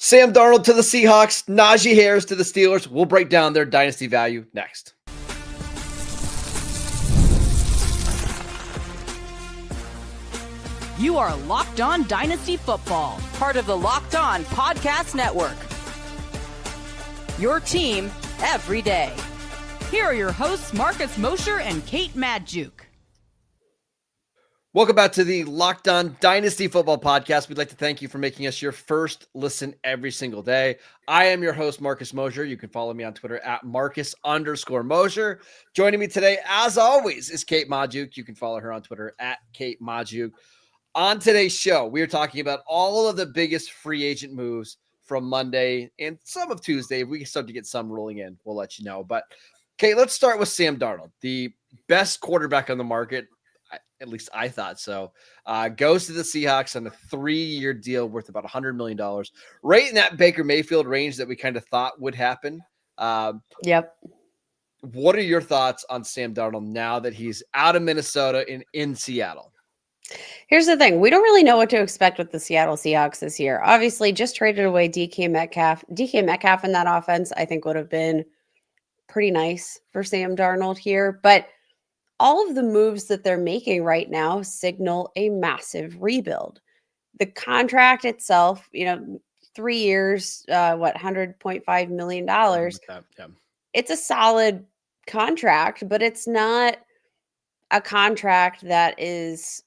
Sam Darnold to the Seahawks, Najee Harris to the Steelers. We'll break down their dynasty value next. You are Locked On Dynasty Football, part of the Locked On Podcast Network. Your team every day. Here are your hosts, Marcus Mosher and Kate Madjuk. Welcome back to the Locked On Dynasty Football Podcast. We'd like to thank you for making us your first listen every single day. I am your host, Marcus Mosher. You can follow me on Twitter at Marcus_Mosher. Joining me today, as always, is Kate Madjuk. You can follow her on Twitter at Kate Madjuk. On today's show, we are talking about all of the biggest free agent moves from Monday and some of Tuesday. If we start to get some rolling in, we'll let you know. But, Kate, let's start with Sam Darnold, the best quarterback on the market. At least I thought so. Goes to the Seahawks on a 3-year deal worth about $100 million, right in that Baker Mayfield range that we kind of thought would happen. Yep. What are your thoughts on Sam Darnold now that he's out of Minnesota and in Seattle? Here's the thing. We don't really know what to expect with the Seattle Seahawks this year. Obviously, just traded away DK Metcalf. DK Metcalf in that offense, I think, would have been pretty nice for Sam Darnold here. But all of the moves that they're making right now signal a massive rebuild. The contract itself, 3 years, $100.5 million. Yeah. It's a solid contract, but it's not a contract that is,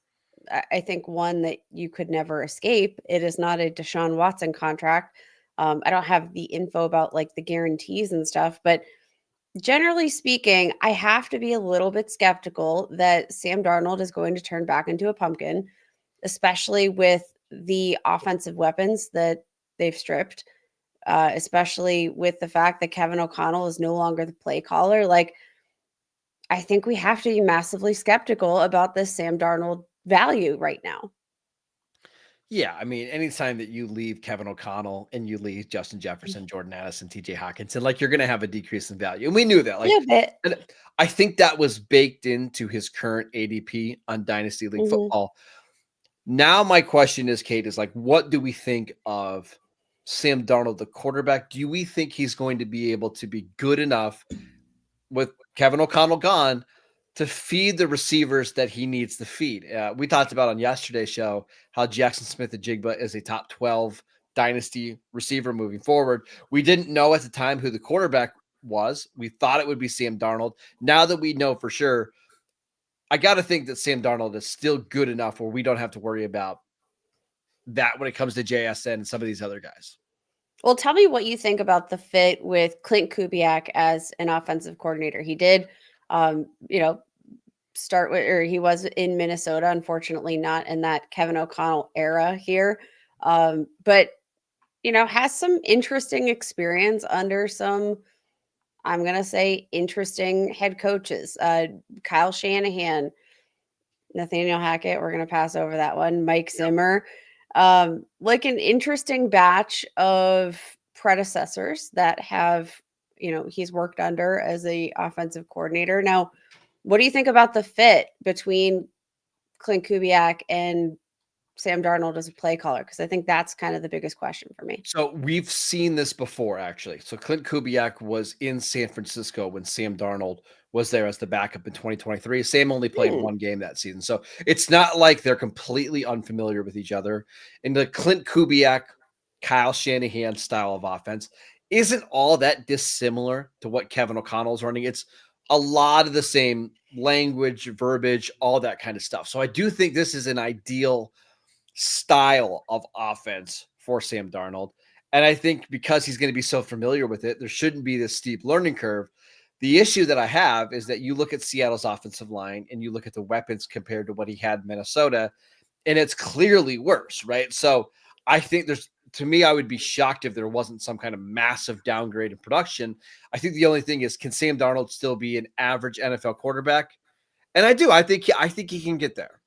I think, one that you could never escape. It is not a Deshaun Watson contract. I don't have the info about like the guarantees and stuff, but generally speaking, I have to be a little bit skeptical that Sam Darnold is going to turn back into a pumpkin, especially with the offensive weapons that they've stripped, especially with the fact that Kevin O'Connell is no longer the play caller. Like, I think we have to be massively skeptical about this Sam Darnold value right now. Yeah, I mean, anytime that you leave Kevin O'Connell and you leave Justin Jefferson, Jordan Addison, TJ Hockenson, like you're going to have a decrease in value. And we knew that. Like, and I think that was baked into his current ADP on Dynasty League football. Now, my question is, Kate, is like, what do we think of Sam Darnold, the quarterback? Do we think he's going to be able to be good enough with Kevin O'Connell gone to feed the receivers that he needs to feed? We talked about on yesterday's show how Jackson Smith-Njigba is a top 12 dynasty receiver moving forward. We didn't know at the time who the quarterback was. We thought it would be Sam Darnold. Now that we know for sure, I got to think that Sam Darnold is still good enough where we don't have to worry about that when it comes to JSN and some of these other guys. Well, tell me what you think about the fit with Clint Kubiak as an offensive coordinator. He did start with, or he was in Minnesota, unfortunately not in that Kevin O'Connell era here. But, has some interesting experience under some, I'm going to say, interesting head coaches. Kyle Shanahan, Nathaniel Hackett, we're going to pass over that one, Mike Zimmer. Like an interesting batch of predecessors that have, he's worked under as a offensive coordinator. Now, what do you think about the fit between Clint Kubiak and Sam Darnold as a play caller? Because I think that's kind of the biggest question for me. So we've seen this before, actually. So Clint Kubiak was in San Francisco when Sam Darnold was there as the backup in 2023. Sam only played one game that season. So it's not like they're completely unfamiliar with each other. And the Clint Kubiak, Kyle Shanahan style of offense isn't all that dissimilar to what Kevin O'Connell's running. It's a lot of the same language, verbiage, all that kind of stuff. So I do think this is an ideal style of offense for Sam Darnold. And I think because he's going to be so familiar with it, there shouldn't be this steep learning curve. The issue that I have is that you look at Seattle's offensive line and you look at the weapons compared to what he had in Minnesota, and it's clearly worse, right? So I think to me, I would be shocked if there wasn't some kind of massive downgrade in production. I think the only thing is, can Sam Darnold still be an average NFL quarterback? And I do. I think he can get there.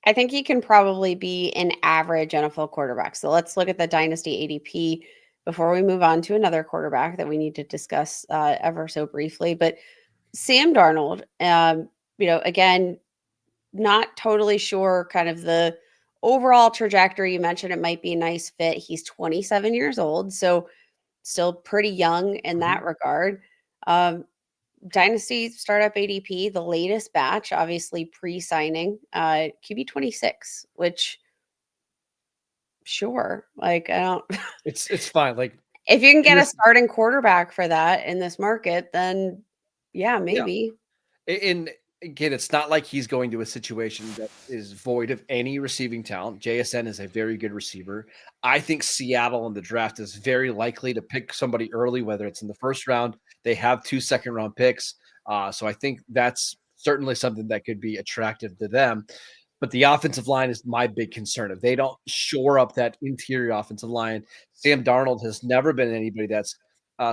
I think he can probably be an average NFL quarterback. So let's look at the Dynasty ADP before we move on to another quarterback that we need to discuss ever so briefly. But Sam Darnold, again, not totally sure kind of the overall trajectory, you mentioned it might be a nice fit. He's 27 years old, so still pretty young in that regard. Um, Dynasty startup ADP, the latest batch, obviously pre-signing, QB 26, which sure, like I don't. It's fine. Like If you can in get a this, starting quarterback for that in this market, then yeah, yeah. maybe. And again, it's not like he's going to a situation that is void of any receiving talent. JSN is a very good receiver. I think Seattle in the draft is very likely to pick somebody early, whether it's in the first round. They have 2 second-round picks. So I think that's certainly something that could be attractive to them. But the offensive line is my big concern. If they don't shore up that interior offensive line, Sam Darnold has never been anybody that's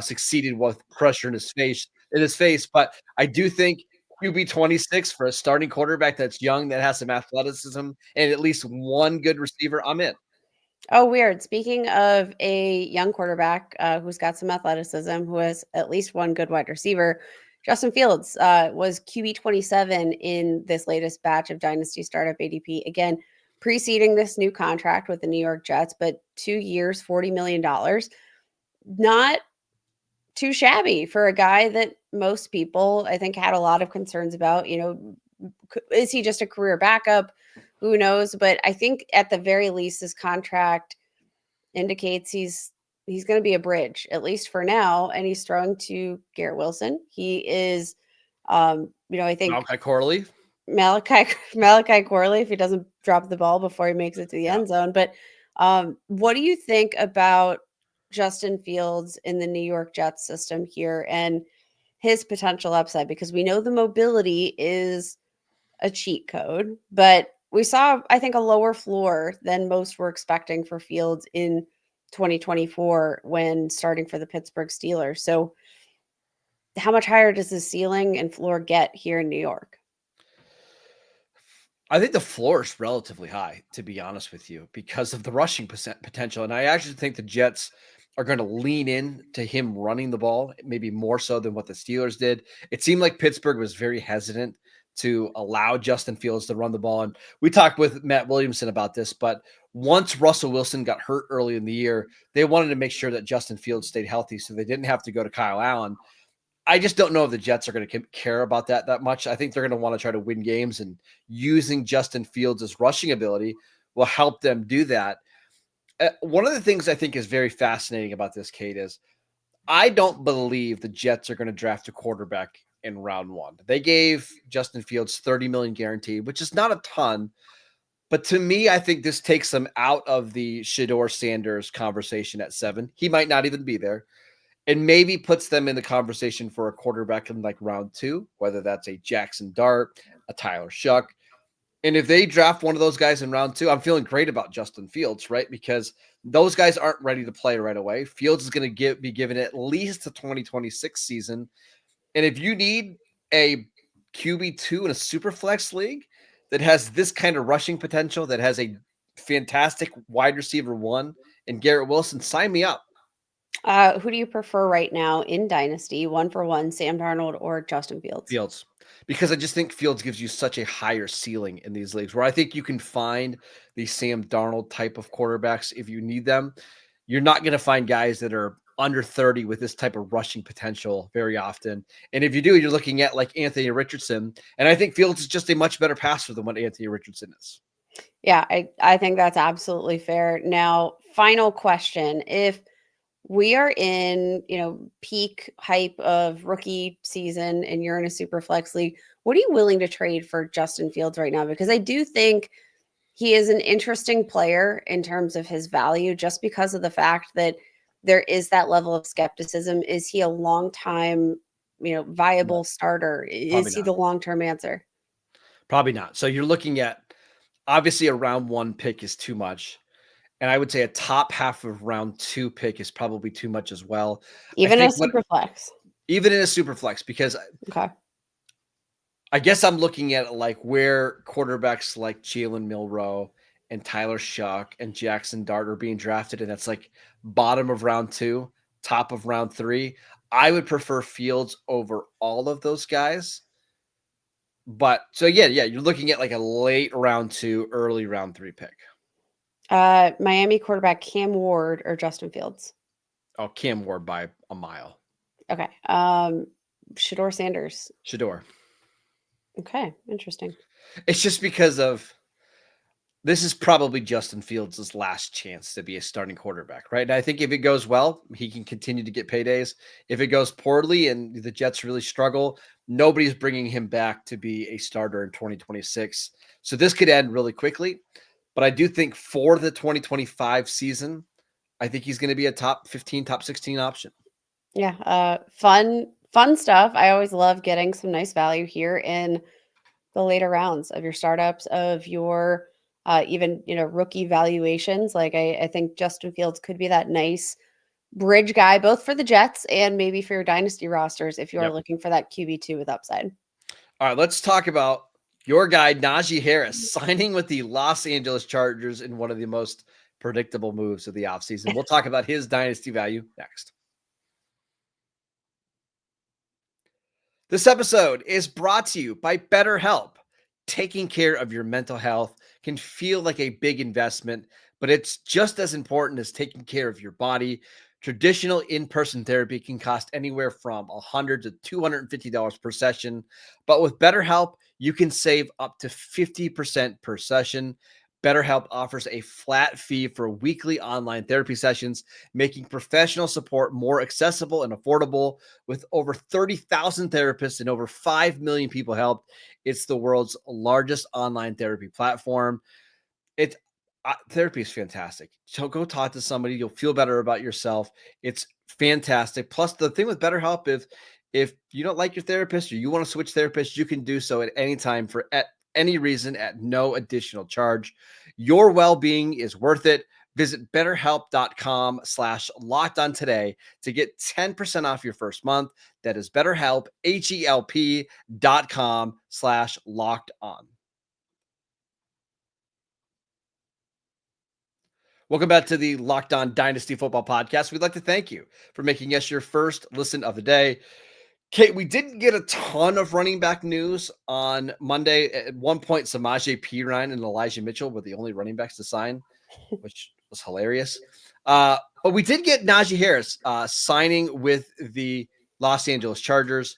succeeded with pressure in his face. But I do think QB 26 for a starting quarterback that's young, that has some athleticism, and at least one good receiver, I'm in. Oh, weird. Speaking of a young quarterback who's got some athleticism, who has at least one good wide receiver, Justin Fields was QB 27 in this latest batch of Dynasty Startup ADP. Again, preceding this new contract with the New York Jets, but 2 years, $40 million. Not too shabby for a guy that most people, I think, had a lot of concerns about. Is he just a career backup? Who knows? But I think at the very least, his contract indicates he's going to be a bridge, at least for now. And he's throwing to Garrett Wilson. He is, I think Malachi Corley. Malachi Corley, if he doesn't drop the ball before he makes it to the Yeah. end zone. But what do you think about Justin Fields in the New York Jets system here and his potential upside? Because we know the mobility is a cheat code, but we saw, I think, a lower floor than most were expecting for Fields in 2024 when starting for the Pittsburgh Steelers. So how much higher does the ceiling and floor get here in New York? I think the floor is relatively high, to be honest with you, because of the rushing potential. And I actually think the Jets are going to lean in to him running the ball, maybe more so than what the Steelers did. It seemed like Pittsburgh was very hesitant to allow Justin Fields to run the ball. And we talked with Matt Williamson about this, but once Russell Wilson got hurt early in the year, they wanted to make sure that Justin Fields stayed healthy so they didn't have to go to Kyle Allen. I just don't know if the Jets are going to care about that much. I think they're going to want to try to win games, and using Justin Fields' rushing ability will help them do that. One of the things I think is very fascinating about this, Kate, is I don't believe the Jets are going to draft a quarterback in round 1. They gave Justin Fields $30 million guaranteed, which is not a ton. But to me, I think this takes them out of the Shedeur Sanders conversation at 7. He might not even be there. And maybe puts them in the conversation for a quarterback in like round 2, whether that's a Jackson Dart, a Tyler Shuck. And if they draft one of those guys in round 2, I'm feeling great about Justin Fields, right? Because those guys aren't ready to play right away. Fields is going to be given at least the 2026 season. And if you need a QB2 in a super flex league that has this kind of rushing potential, that has a fantastic wide receiver 1 and Garrett Wilson, sign me up. Who do you prefer right now in Dynasty, 1-for-1, Sam Darnold or Justin Fields? Fields, because I just think Fields gives you such a higher ceiling in these leagues, where I think you can find the Sam Darnold type of quarterbacks if you need them. You're not going to find guys that are under 30 with this type of rushing potential very often. And if you do, you're looking at like Anthony Richardson. And I think Fields is just a much better passer than what Anthony Richardson is. Yeah, I think that's absolutely fair. Now, final question. If we are in, peak hype of rookie season and you're in a super flex league, what are you willing to trade for Justin Fields right now? Because I do think he is an interesting player in terms of his value, just because of the fact that there is that level of skepticism. Is he a long time, viable starter? Is he Not. the long-term answer? Probably not. So you're looking at, obviously a round 1 pick is too much. And I would say a top half of round 2 pick is probably too much as well. Even a super flex. Even in a super flex, because Okay. I guess I'm looking at like where quarterbacks like Jalen Milroe and Tyler Shuck and Jackson Dart are being drafted, and that's like bottom of round 2, top of round 3. I would prefer Fields over all of those guys. But so yeah, you're looking at like a late round 2, early round 3 pick. Miami quarterback Cam Ward or Justin Fields? Oh, Cam Ward by a mile. Okay. Shador Sanders. Shador. Okay, interesting. It's just because of this is probably Justin Fields' last chance to be a starting quarterback, right? And I think if it goes well, he can continue to get paydays. If it goes poorly and the Jets really struggle, nobody's bringing him back to be a starter in 2026. So this could end really quickly. But I do think for the 2025 season, I think he's going to be a top 15, top 16 option. Yeah, fun stuff. I always love getting some nice value here in the later rounds of your startups, of your even rookie valuations. Like I think Justin Fields could be that nice bridge guy, both for the Jets and maybe for your dynasty rosters if you are looking for that QB2 with upside. All right, let's talk about your guy, Najee Harris, signing with the Los Angeles Chargers in one of the most predictable moves of the offseason. We'll talk about his dynasty value next. This episode is brought to you by Betterhelp. Taking care of your mental health can feel like a big investment, but it's just as important as taking care of your body. Traditional in-person therapy can cost anywhere from $100 to $250 per session, but with BetterHelp, you can save up to 50% per session. BetterHelp offers a flat fee for weekly online therapy sessions, making professional support more accessible and affordable. With over 30,000 therapists and over 5 million people helped, it's the world's largest online therapy platform. Therapy is fantastic. So go talk to somebody. You'll feel better about yourself. It's fantastic. Plus, the thing with BetterHelp, if you don't like your therapist or you want to switch therapists, you can do so at any time for any reason at no additional charge. Your well-being is worth it. Visit betterhelp.com/lockedon today to get 10% off your first month. That is BetterHelp, HELP.com/lockedon. Welcome back to the Locked On Dynasty Football Podcast. We'd like to thank you for making us your first listen of the day. Kate, we didn't get a ton of running back news on Monday. At one point, Samaje Perine and Elijah Mitchell were the only running backs to sign, which was hilarious. But we did get Najee Harris signing with the Los Angeles Chargers.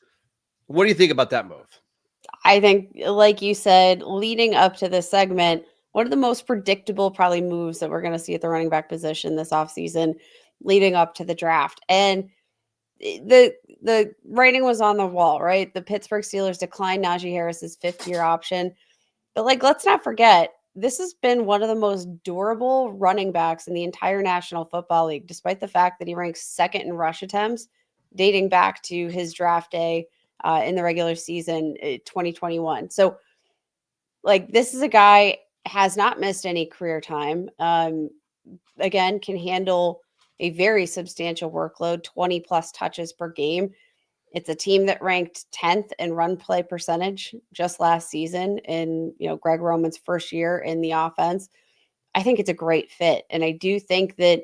What do you think about that move? I think, like you said, leading up to this segment, one of the most predictable probably moves that we're going to see at the running back position this offseason leading up to the draft. And the writing was on the wall, right? The Pittsburgh Steelers declined Najee Harris's 5th-year option. But let's not forget, this has been one of the most durable running backs in the entire National Football League, despite the fact that he ranks 2nd in rush attempts, dating back to his draft day in the regular season 2021. So this is a guy has not missed any career time. Again, can handle a very substantial workload, 20 plus touches per game. It's a team that ranked 10th in run play percentage just last season in, Greg Roman's first year in the offense. I think it's a great fit. And I do think that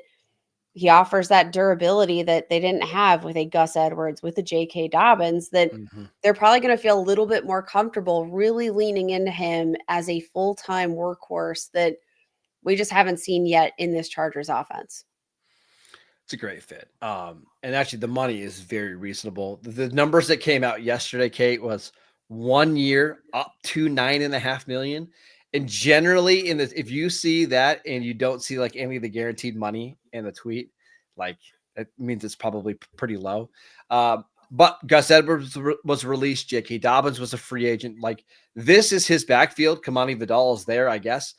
he offers that durability that they didn't have with a Gus Edwards, with a J.K. Dobbins, that they're probably going to feel a little bit more comfortable really leaning into him as a full-time workhorse that we just haven't seen yet in this Chargers offense. It's a great fit. And actually the money is very reasonable. The numbers that came out yesterday, Kate, was 1 year up to $9.5 million. And generally if you see that and you don't see any of the guaranteed money in the tweet, it means it's probably pretty low. But Gus Edwards was released. J.K. Dobbins was a free agent. This is his backfield. Kamani Vidal is there, I guess.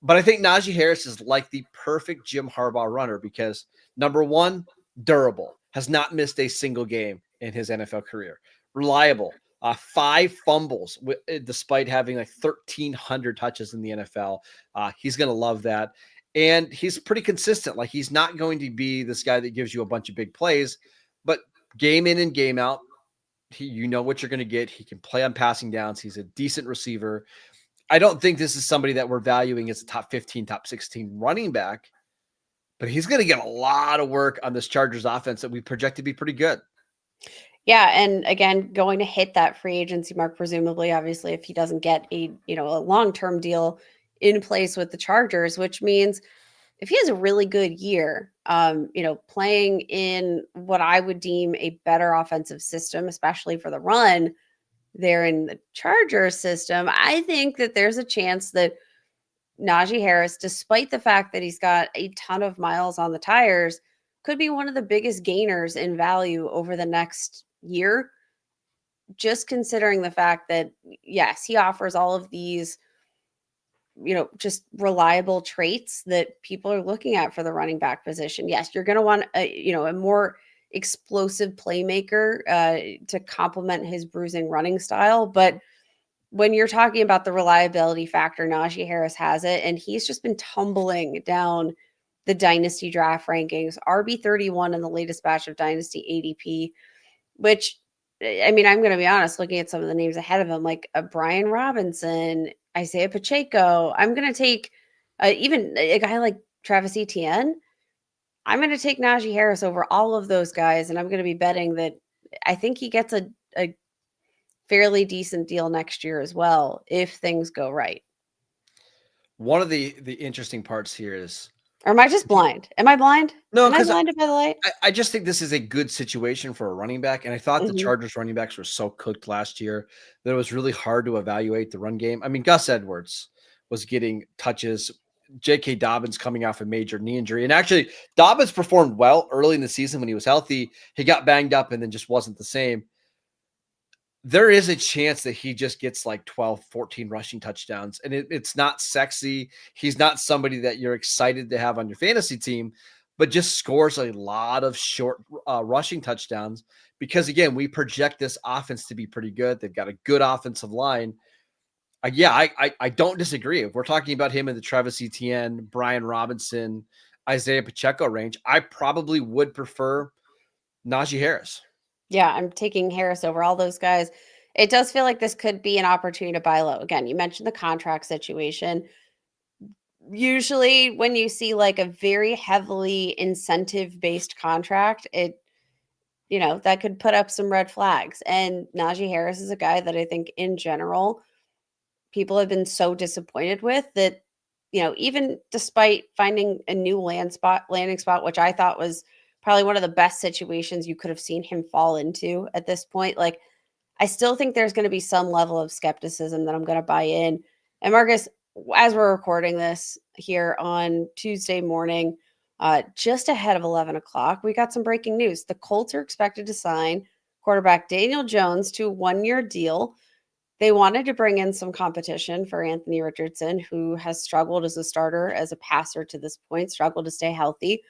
But I think Najee Harris is like the perfect Jim Harbaugh runner because, number one, durable, has not missed a single game in his NFL career. Reliable, 5 fumbles despite having 1,300 touches in the NFL. He's going to love that. And he's pretty consistent. He's not going to be this guy that gives you a bunch of big plays, but game in and game out, you know what you're going to get. He can play on passing downs. He's a decent receiver. I don't think this is somebody that we're valuing as a top 15, top 16 running back, but he's going to get a lot of work on this Chargers offense that we project to be pretty good. Yeah, and again, going to hit that free agency mark, presumably, obviously, if he doesn't get a long-term deal in place with the Chargers, which means if he has a really good year, playing in what I would deem a better offensive system, especially for the run there in the Chargers system, I think that there's a chance that Najee Harris, despite the fact that he's got a ton of miles on the tires, could be one of the biggest gainers in value over the next year. Just considering the fact that, yes, he offers all of these, just reliable traits that people are looking at for the running back position. Yes, you're going to want a more explosive playmaker to complement his bruising running style. But when you're talking about the reliability factor, Najee Harris has it, and he's just been tumbling down the Dynasty draft rankings, RB31 in the latest batch of Dynasty ADP, which, I mean, I'm going to be honest, looking at some of the names ahead of him, like Brian Robinson, Isaiah Pacheco, I'm going to take even a guy like Travis Etienne. I'm going to take Najee Harris over all of those guys, and I'm going to be betting that I think he gets a fairly decent deal next year as well if things go right. One of the interesting parts here is, or am I just blind? Am I blind? no, Am I because blinded by the light? I just think this is a good situation for a running back, and I thought the Mhm. Chargers running backs were so cooked last year that it was really hard to evaluate the run game. I mean, Gus Edwards was getting touches. J.K. Dobbins coming off a major knee injury. And actually, Dobbins performed well early in the season when he was healthy. He got banged up and then just wasn't the same. There is a chance that he just gets like 12, 14 rushing touchdowns. And it's not sexy. He's not somebody that you're excited to have on your fantasy team, but just scores a lot of short rushing touchdowns because, again, we project this offense to be pretty good. They've got a good offensive line. I don't disagree. If we're talking about him in the Travis Etienne, Brian Robinson, Isaiah Pacheco range, I probably would prefer Najee Harris. Yeah, I'm taking Harris over all those guys. It does feel like this could be an opportunity to buy low. Again, you mentioned the contract situation. Usually when you see like a very heavily incentive based contract, that could put up some red flags. And Najee Harris is a guy that I think in general people have been so disappointed with that, even despite finding a new landing spot, which I thought was probably one of the best situations you could have seen him fall into at this point, like I still think there's going to be some level of skepticism that I'm going to buy in. And Marcus, as we're recording this here on Tuesday morning, just ahead of 11 o'clock, we got some breaking news. The Colts are expected to sign quarterback Daniel Jones to a 1-year deal. They wanted to bring in some competition for Anthony Richardson, who has struggled as a starter, as a passer to this point, struggled to stay healthy.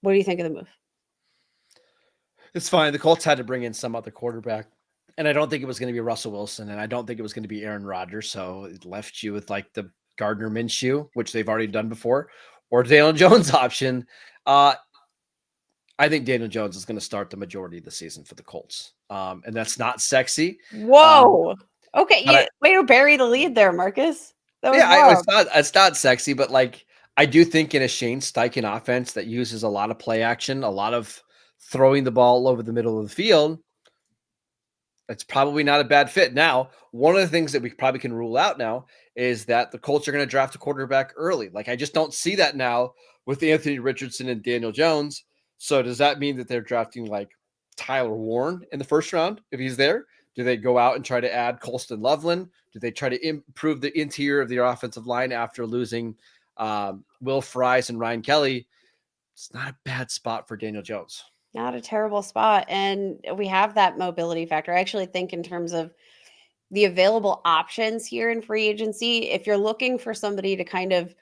What do you think of the move? It's fine. The Colts had to bring in some other quarterback. And I don't think it was going to be Russell Wilson. And I don't think it was going to be Aaron Rodgers. So it left you with like the Gardner Minshew, which they've already done before, or Daniel Jones option. I think Daniel Jones is going to start the majority of the season for the Colts. And that's not sexy. Whoa. Okay, But way to bury the lead there, Marcus. That was it's wild. not sexy, but like I do think in a Shane Steichen offense that uses a lot of play action, a lot of throwing the ball over the middle of the field, it's probably not a bad fit. Now, one of the things that we probably can rule out now is that the Colts are going to draft a quarterback early. Like I just don't see that now with Anthony Richardson and Daniel Jones. So does that mean that they're drafting like Tyler Warren in the first round if he's there? Do they go out and try to add Colston Loveland? Do they try to improve the interior of their offensive line after losing Will Fries and Ryan Kelly? It's not a bad spot for Daniel Jones. Not a terrible spot. And we have that mobility factor. I actually think in terms of the available options here in free agency, if you're looking for somebody to kind of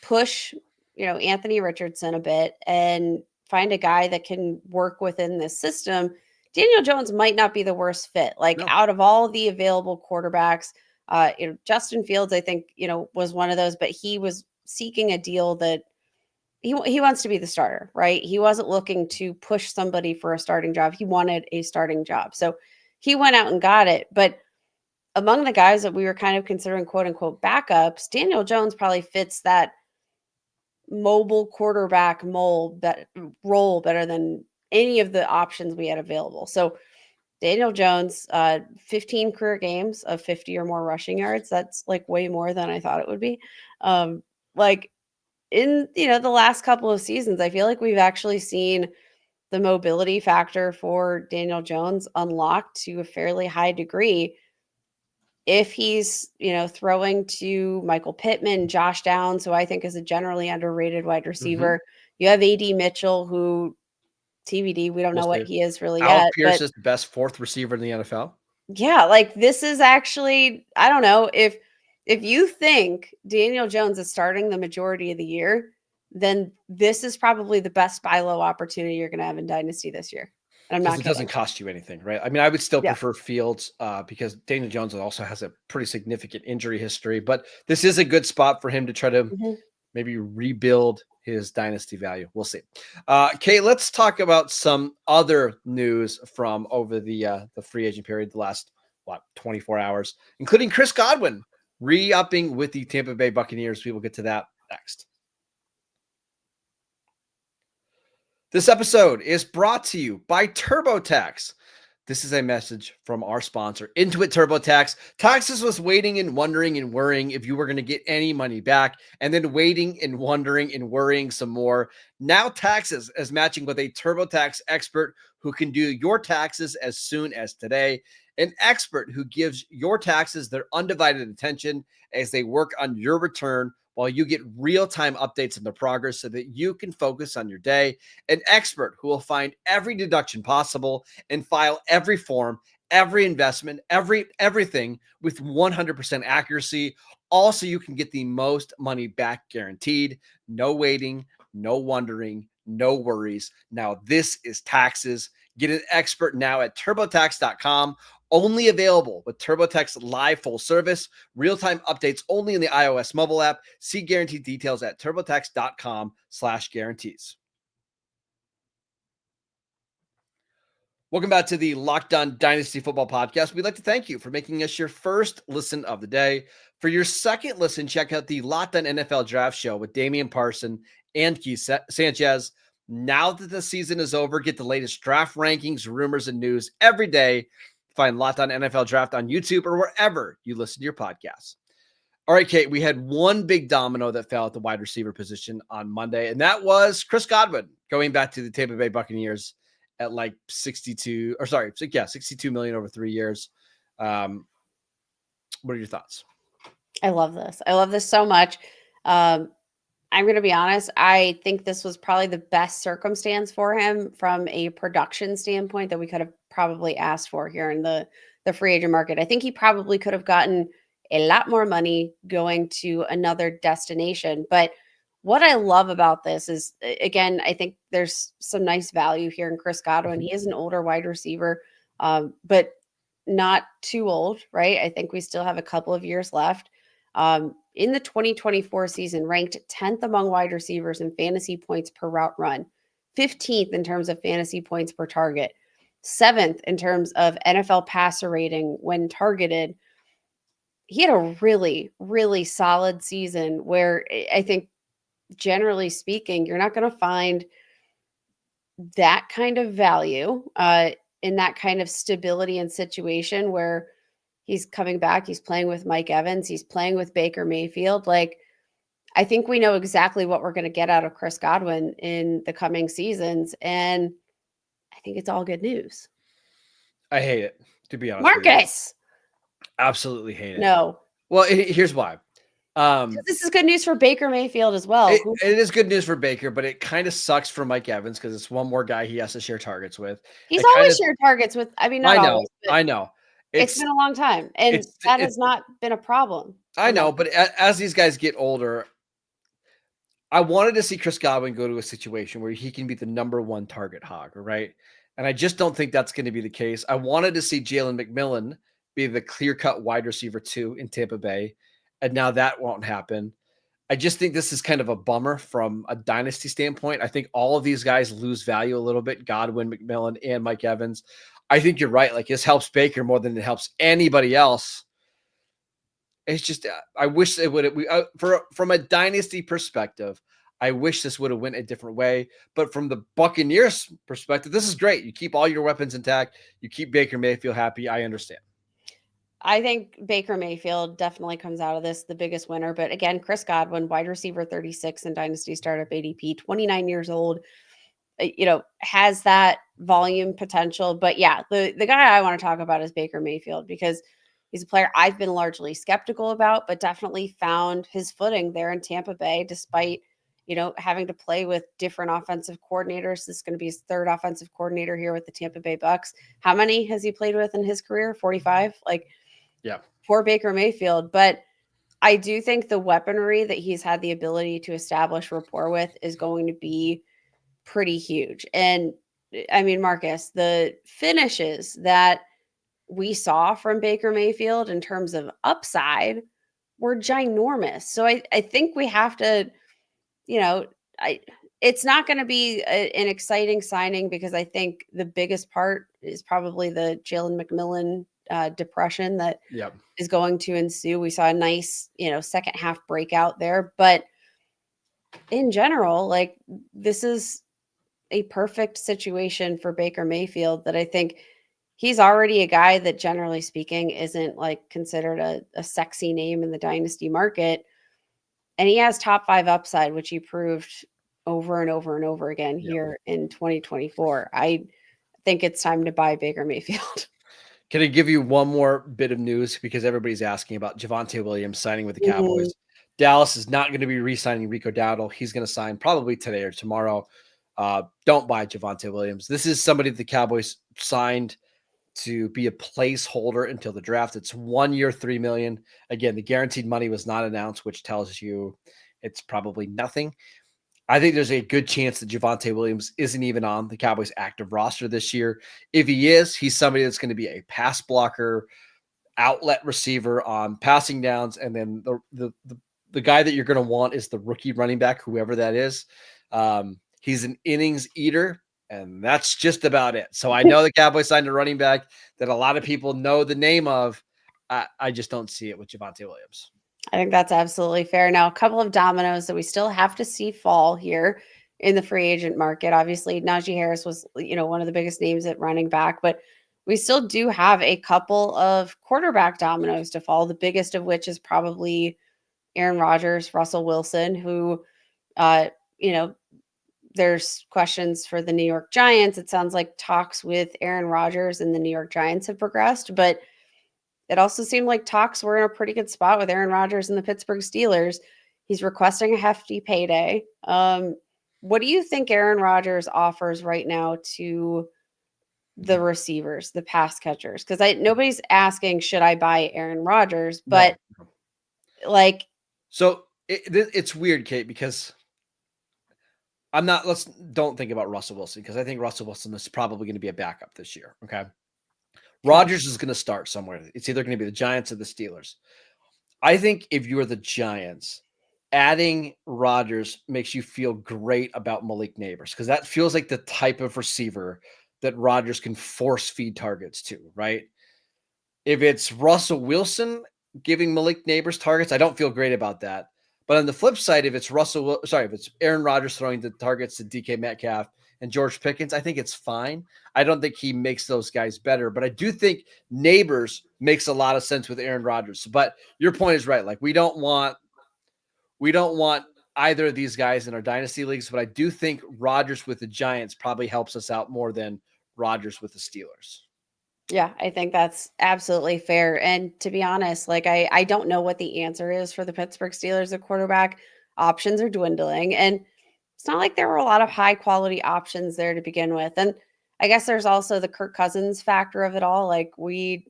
push, Anthony Richardson a bit and find a guy that can work within this system, Daniel Jones might not be the worst fit. Like No. out of all the available quarterbacks, Justin Fields, I think, was one of those, but he was seeking a deal that he wants to be the starter, right? He wasn't looking to push somebody for a starting job. He wanted a starting job. So he went out and got it. But among the guys that we were kind of considering quote unquote backups, Daniel Jones probably fits that mobile quarterback role better than any of the options we had available. So Daniel Jones, 15 career games of 50 or more rushing yards. That's like way more than I thought it would be. Like in, the last couple of seasons, I feel like we've actually seen the mobility factor for Daniel Jones unlocked to a fairly high degree. If he's, throwing to Michael Pittman, Josh Downs, who I think is a generally underrated wide receiver. You have AD Mitchell, who TBD, we don't know what he is really Alec yet. Pierce But is the best fourth receiver in the NFL. yeah, like this is actually, I don't know, if you think Daniel Jones is starting the majority of the year, then this is probably the best buy low opportunity you're going to have in Dynasty this year. And I'm not Because it doesn't cost you anything, right? I mean, I would still prefer Fields because Daniel Jones also has a pretty significant injury history, but this is a good spot for him to try to maybe rebuild his dynasty value. We'll see. Kate, let's talk about some other news from over the free agent period, the last 24 hours, including Chris Godwin re-upping with the Tampa Bay Buccaneers. We will get to that next. This episode is brought to you by TurboTax. This is a message from our sponsor, Intuit TurboTax. Taxes was waiting and wondering and worrying if you were going to get any money back, and then waiting and wondering and worrying some more. Now Taxes is matching with a TurboTax expert who can do your taxes as soon as today. An expert who gives your taxes their undivided attention as they work on your return while you get real-time updates on the progress so that you can focus on your day. An expert who will find every deduction possible and file every form, every investment, everything with 100% accuracy. Also, you can get the most money back guaranteed. No waiting, no wondering, no worries. Now, this is Taxes. Get an expert now at TurboTax.com. Only available with TurboTax Live full service. Real-time updates only in the iOS mobile app. See guaranteed details at TurboTax.com/guarantees. Welcome back to the Locked On Dynasty Football Podcast. We'd like to thank you for making us your first listen of the day. For your second listen, check out the Locked On NFL Draft Show with Damian Parson and Keith Sanchez. Now that the season is over, get the latest draft rankings, rumors, and news every day. Find Locked On NFL Draft on YouTube or wherever you listen to your podcasts. All right, Kate, we had one big domino that fell at the wide receiver position on Monday, and that was Chris Godwin going back to the Tampa Bay Buccaneers at like 62 million over 3 years. What are your thoughts? I love this. I love this so much. I'm going to be honest. I think this was probably the best circumstance for him from a production standpoint that we could have probably asked for here in the free agent market. I think he probably could have gotten a lot more money going to another destination. But what I love about this is, again, I think there's some nice value here in Chris Godwin. He is an older wide receiver, but not too old, right? I think we still have a couple of years left. In the 2024 season, ranked 10th among wide receivers in fantasy points per route run, 15th in terms of fantasy points per target, 7th in terms of NFL passer rating when targeted. He had a really, really solid season where I think, generally speaking, you're not going to find that kind of value in that kind of stability and situation where he's coming back. He's playing with Mike Evans. He's playing with Baker Mayfield. Like, I think we know exactly what we're going to get out of Chris Godwin in the coming seasons. And I think it's all good news. I hate it, to be honest. Marcus. Absolutely hate it. No. Well, here's why. This is good news for Baker Mayfield as well. It is good news for Baker, but it kind of sucks for Mike Evans because it's one more guy he has to share targets with. He's always shared targets with. I mean, not always. I know. It's been a long time, and that has not been a problem. I know, but as these guys get older, I wanted to see Chris Godwin go to a situation where he can be the number one target hog, right? And I just don't think that's going to be the case. I wanted to see Jalen McMillan be the clear-cut wide receiver 2 in Tampa Bay, and now that won't happen. I just think this is kind of a bummer from a dynasty standpoint. I think all of these guys lose value a little bit, Godwin, McMillan, and Mike Evans. I think you're right. Like, this helps Baker more than it helps anybody else. It's just, I wish it would. From a dynasty perspective, I wish this would have went a different way. But from the Buccaneers perspective, this is great. You keep all your weapons intact. You keep Baker Mayfield happy. I understand. I think Baker Mayfield definitely comes out of this the biggest winner. But again, Chris Godwin, wide receiver 36 in Dynasty Startup ADP, 29 years old, has that volume potential. But yeah, the guy I want to talk about is Baker Mayfield because he's a player I've been largely skeptical about, but definitely found his footing there in Tampa Bay, despite, having to play with different offensive coordinators. This is going to be his third offensive coordinator here with the Tampa Bay Bucks. How many has he played with in his career? 45? Yeah. Poor Baker Mayfield. But I do think the weaponry that he's had the ability to establish rapport with is going to be pretty huge. And I mean, Marcus, the finishes that we saw from Baker Mayfield in terms of upside were ginormous. So I think we have to, it's not going to be an exciting signing because I think the biggest part is probably the Jalen McMillan depression that is going to ensue. We saw a nice, second half breakout there, but in general, this is a perfect situation for Baker Mayfield that I think he's already a guy that generally speaking isn't considered a sexy name in the dynasty market. And he has top 5 upside, which he proved over and over and over again here in 2024. I think it's time to buy Baker Mayfield. Can I give you one more bit of news? Because everybody's asking about Javonte Williams signing with the Cowboys. Dallas is not going to be re-signing Rico Dowdle. He's going to sign probably today or tomorrow. Don't buy Javonte Williams. This is somebody the Cowboys signed to be a placeholder until the draft. It's 1 year, $3 million. Again, the guaranteed money was not announced, which tells you it's probably nothing. I think there's a good chance that Javonte Williams isn't even on the Cowboys active roster this year. If he is, he's somebody that's going to be a pass blocker, outlet receiver on passing downs. And then the guy that you're going to want is the rookie running back, whoever that is. He's an innings eater, and that's just about it. So I know the Cowboys signed a running back that a lot of people know the name of. I just don't see it with Javonte Williams. I think that's absolutely fair. Now, a couple of dominoes that we still have to see fall here in the free agent market. Obviously, Najee Harris was, one of the biggest names at running back, but we still do have a couple of quarterback dominoes to fall, the biggest of which is probably Aaron Rodgers, Russell Wilson, who, there's questions for the New York Giants. It sounds like talks with Aaron Rodgers and the New York Giants have progressed, but it also seemed like talks were in a pretty good spot with Aaron Rodgers and the Pittsburgh Steelers. He's requesting a hefty payday. What do you think Aaron Rodgers offers right now to the receivers, the pass catchers? Because nobody's asking, should I buy Aaron Rodgers? But so it's weird, Kate, because don't think about Russell Wilson, because I think Russell Wilson is probably going to be a backup this year. Okay. Rodgers is going to start somewhere. It's either going to be the Giants or the Steelers. I think if you're the Giants, adding Rodgers makes you feel great about Malik Neighbors, because that feels like the type of receiver that Rodgers can force feed targets to, right? If it's Russell Wilson giving Malik Neighbors targets, I don't feel great about that. But on the flip side, if it's Aaron Rodgers throwing the targets to DK Metcalf and George Pickens, I think it's fine. I don't think he makes those guys better, but I do think Neighbors makes a lot of sense with Aaron Rodgers. But your point is right. We don't want either of these guys in our dynasty leagues, but I do think Rodgers with the Giants probably helps us out more than Rodgers with the Steelers. Yeah, I think that's absolutely fair. And to be honest, I don't know what the answer is for the Pittsburgh Steelers at quarterback. Options are dwindling. And it's not like there were a lot of high quality options there to begin with. And I guess there's also the Kirk Cousins factor of it all. We,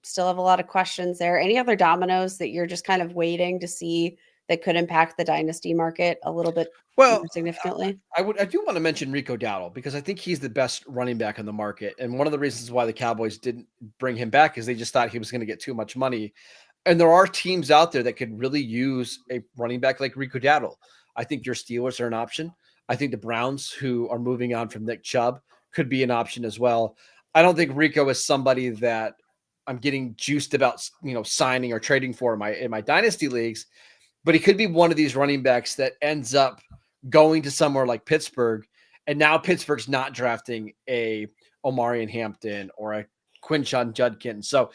still have a lot of questions there. Any other dominoes that you're just kind of waiting to see that could impact the dynasty market a little bit more significantly? I do want to mention Rico Dowdle, because I think he's the best running back on the market. And one of the reasons why the Cowboys didn't bring him back is they just thought he was going to get too much money. And there are teams out there that could really use a running back like Rico Dowdle. I think your Steelers are an option. I think the Browns, who are moving on from Nick Chubb, could be an option as well. I don't think Rico is somebody that I'm getting juiced about, signing or trading for in my dynasty leagues. but he could be one of these running backs that ends up going to somewhere like Pittsburgh, and now Pittsburgh's not drafting a Omarion Hampton or a Quinshon Judkins. So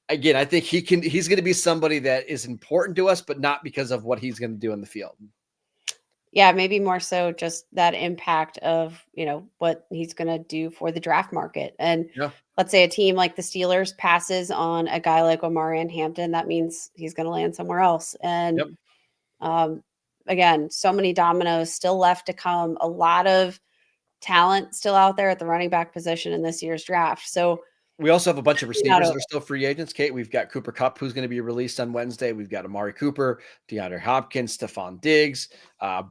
again, I think he's going to be somebody that is important to us, but not because of what he's going to do in the field. Yeah, maybe more so just that impact of, what he's going to do for the draft market. And let's say a team like the Steelers passes on a guy like Omarion Hampton, that means he's going to land somewhere else. And again, so many dominoes still left to come, a lot of talent still out there at the running back position in this year's draft. So we also have a bunch of receivers that are still free agents, Kate. We've got Cooper Kupp, who's going to be released on Wednesday. We've got Amari Cooper, DeAndre Hopkins, Stephon Diggs,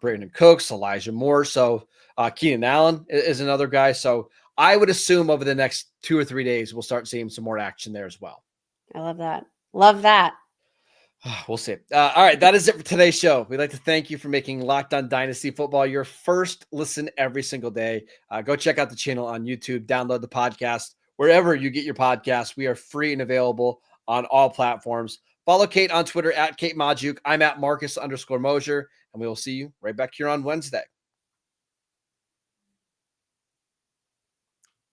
Brandon Cooks, Elijah Moore. So Keenan Allen is another guy. So I would assume over the next 2 or 3 days, we'll start seeing some more action there as well. I love that. Love that. We'll see. All right. That is it for today's show. We'd like to thank you for making Locked On Dynasty Football your first listen every single day. Go check out the channel on YouTube, download the podcast. Wherever you get your podcasts, we are free and available on all platforms. Follow Kate on Twitter at Kate Majuk. I'm at Marcus_Mosher, and we will see you right back here on Wednesday.